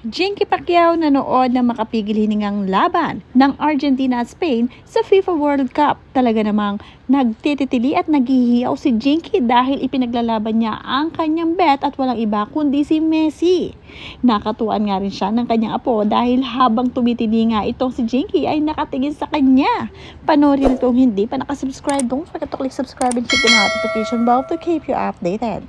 Jinky Pacquiao nanood ng makapigil hiningang laban ng Argentina at Spain sa FIFA World Cup. Talaga namang nagtitili at naghihiyaw si Jinky dahil ipinaglalaban niya ang kanyang bet at walang iba kundi si Messi. Nakatuan nga rin siya ng kanyang apo dahil habang tumitili nga itong si Jinky ay nakatingin sa kanya. Panoorin kung hindi pa nakasubscribe, don't forget to click subscribe and hit the notification bell to keep you updated.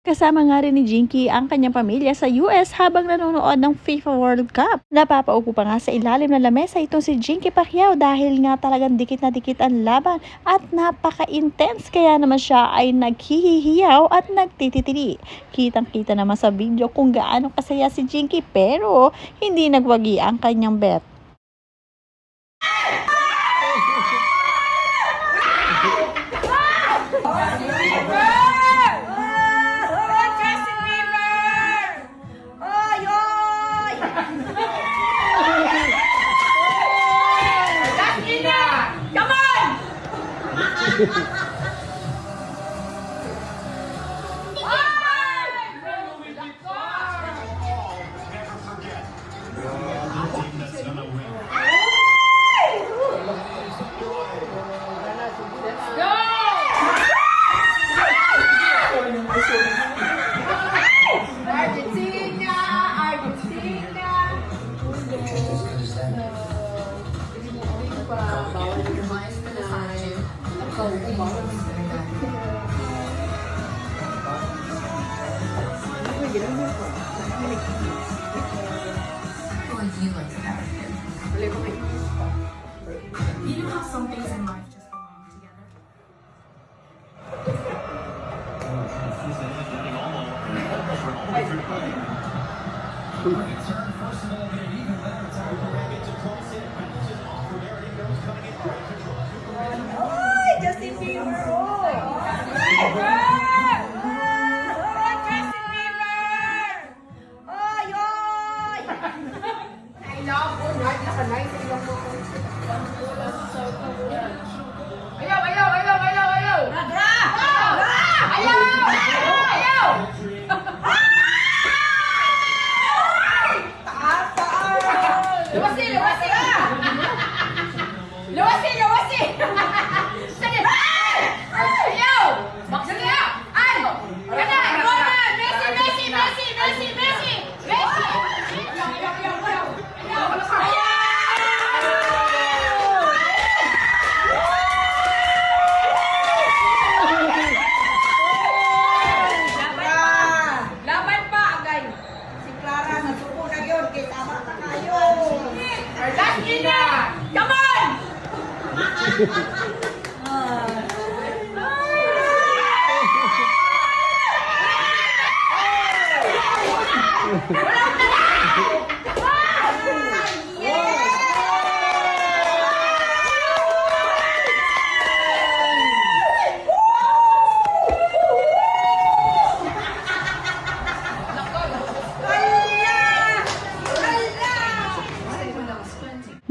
Kasama nga rin ni Jinky ang kanyang pamilya sa US habang nanonood ng FIFA World Cup. Napapaupo pa nga sa ilalim ng lamesa itong si Jinky Pacquiao dahil nga talagang dikit na dikit ang laban at napaka-intense, kaya naman siya ay naghihihiyaw at nagtititili. Kitang-kita naman sa video kung gaano kasaya si Jinky pero hindi nagwagi ang kanyang bet. You know how some things in life just belong together? Ay, Justin Bieber! Oh! Justin Bieber! Ay, ay! I love you. Naka-nice sa ilang mga ayaw! Ayaw! Ayaw! Ayaw! Ayaw! Nagra! Ayaw! Ayaw! Luwasi! Luwasi! Luwasi! Luwasi! Sige! Ayaw! Sige! Ay! Gana! Gana! Messi! Messi! Messi! Messi! Messi! Messi! Ayaw! Ayaw! Ayaw! Ayaw! Ayaw! Laban pa, agay. Si Clara, nasuko na yun. Kaya tama na kayo. Last na! Come on!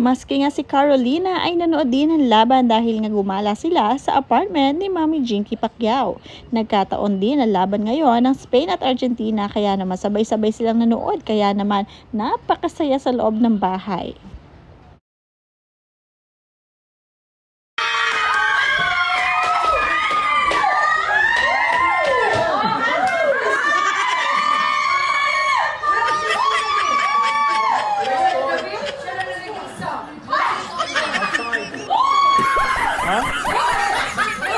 Maski nga si Carolina ay nanood din ng laban dahil nga gumala sila sa apartment ni Mami Jinky Pacquiao. Nagkataon din ang laban ngayon ng Spain at Argentina kaya naman sabay-sabay silang nanood kaya naman napakasaya sa loob ng bahay.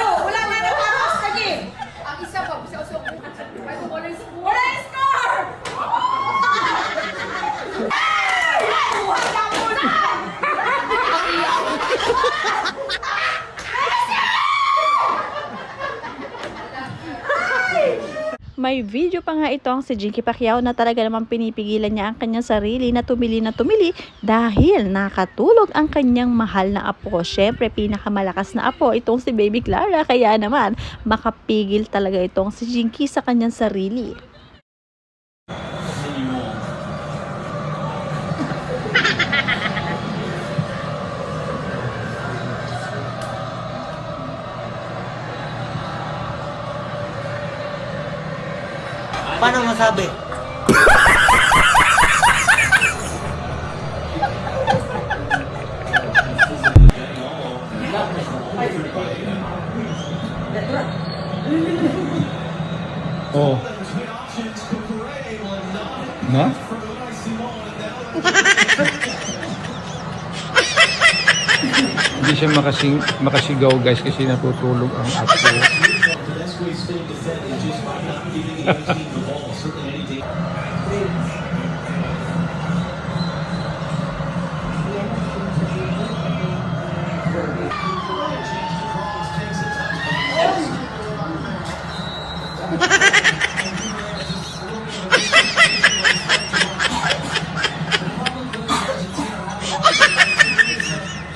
Wala na natapos lagi. Ang isa pa, usok. Wala score! Wala May video pa nga itong si Jinky Pacquiao na talaga naman pinipigilan niya ang kanyang sarili na tumili dahil nakatulog ang kanyang mahal na apo. Syempre, pinakamalakas na apo itong si Baby Clara, kaya naman makapigil talaga itong si Jinky sa kanyang sarili. Paano masabi? Oh. Na? Hindi siya makasigaw guys kasi natutulog ang apo.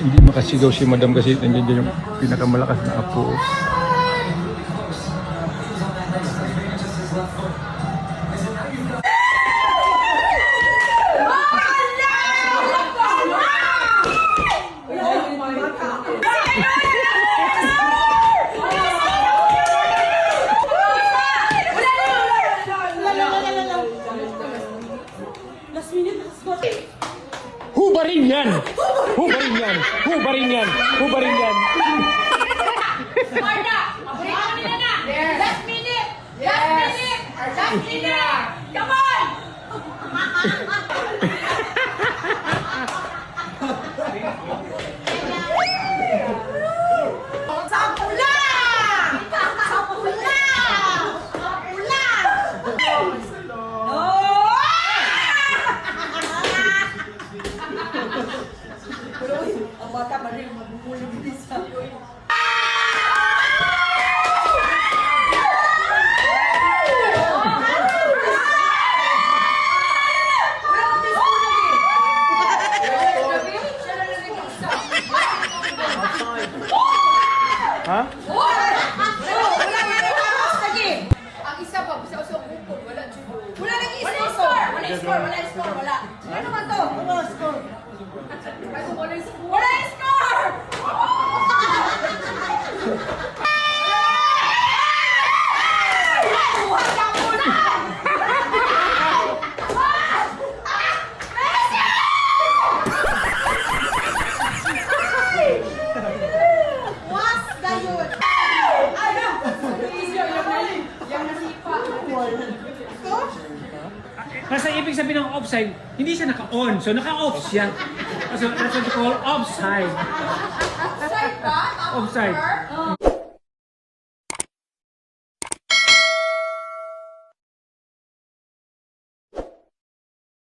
Hindi makasigaw si madam kasi nandiyan dyan yung pinakamalakas na apo. Hubarin yan! Hubarin yan! Hubarin yan! Hubarin yan! Marta, break kami na. Last minute. Last minute. Last minute. Come on. Sa pula! Sa pula! Sa pula! Ang bata pa rin magmumulong din sa Ha? ang isa pa, sa usok bukod, wala score. Wala score. Wala naman to. Wala score. Wala score! Kasi ibig sabihin ng offside, hindi siya naka-on. So naka-off siya. So that's what you call offside. Offside ba? Offside.